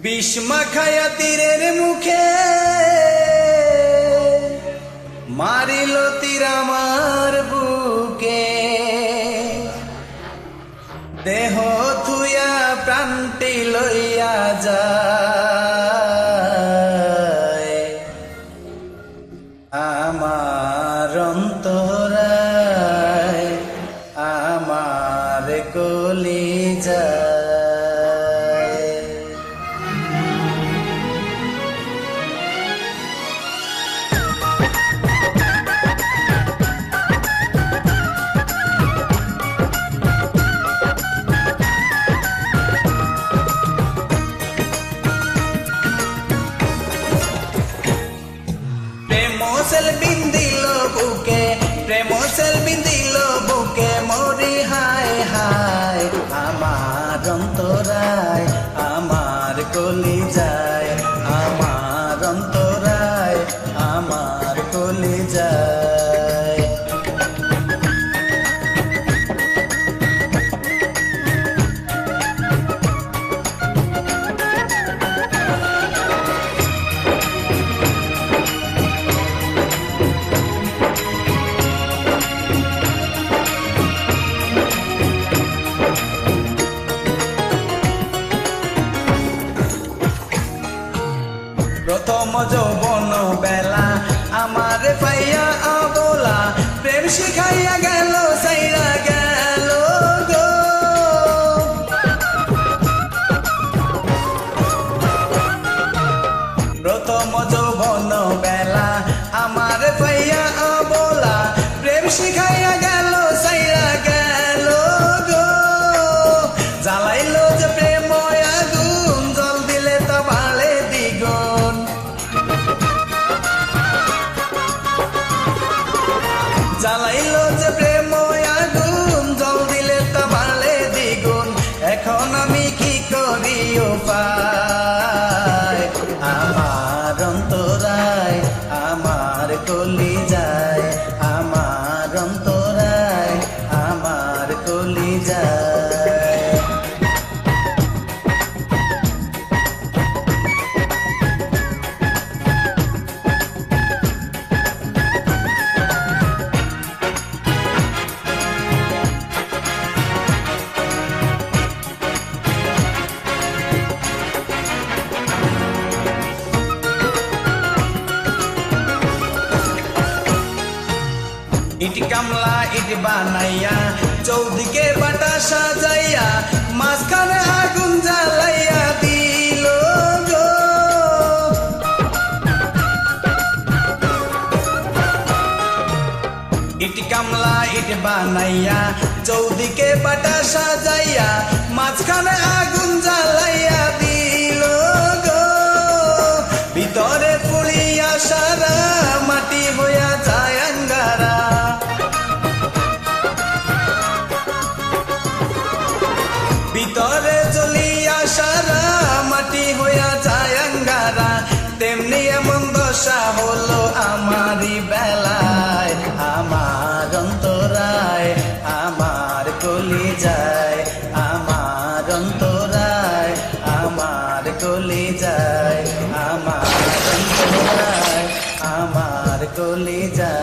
বিষ মাখায়া তীরের মুখে মারিল তীর আমার বুকে, দেহ থুয়া প্রাণটি লইয়া যায় আমার অন্তরায়, আমার কলিজায়। বিন্দিল বুকে, প্রেম সেল বিন্দিল বুকে, মরি হায় হায় আমার অন্তরায়, আমার কলিজায়, আমার অন্তরায়, আমার কলিজায়। প্রথম যৌবন বেলা আমার পাইয়া অবলা, প্রেম শিখাইয়া গেল সাইরা গেল গো। প্রথম যৌবন বেলা আমার পাইয়া অবলা, প্রেম শিখাইয়া গেল সাইরা গেল গো। জ্বালাইল যে প্রেম আগুন, জল দিলে তা বাড়ে দ্বিগুণ। জ্বালাইল যে প্রেম আগুন, জল দিলে তা বাড়ে দ্বিগুণ। এখন আমি কি করি উপায়, আমার অন্তরায়, আমার কলিজায়, আমার অন্তরায়, আমার কলিজায়। ইট কামলা ইট বানাইয়া, চৌদিকে বাটা সাজাইয়া, মাঝখানে আগুন জ্বালাইয়া দিল গো। ইট কামলা ইট বানাইয়া, চৌদিকে বাটা সাজাইয়া, মাঝখানে আগুন জ্বালাইয়া দিল গো। ভিতরে পুড়িয়া সারা মাটি হইয়া যায় আঙ্গারা, ভিতরে জ্বলিয়া সারা মাটি হইয়া যায় আঙ্গারা। তেমনি এমন দশা হলো আমারই বেলায়, আমার অন্তরায়, আমার কলিজায়, আমার অন্তরায়, আমার কলিজায়, আমার অন্তরায়, আমার কলিজায়।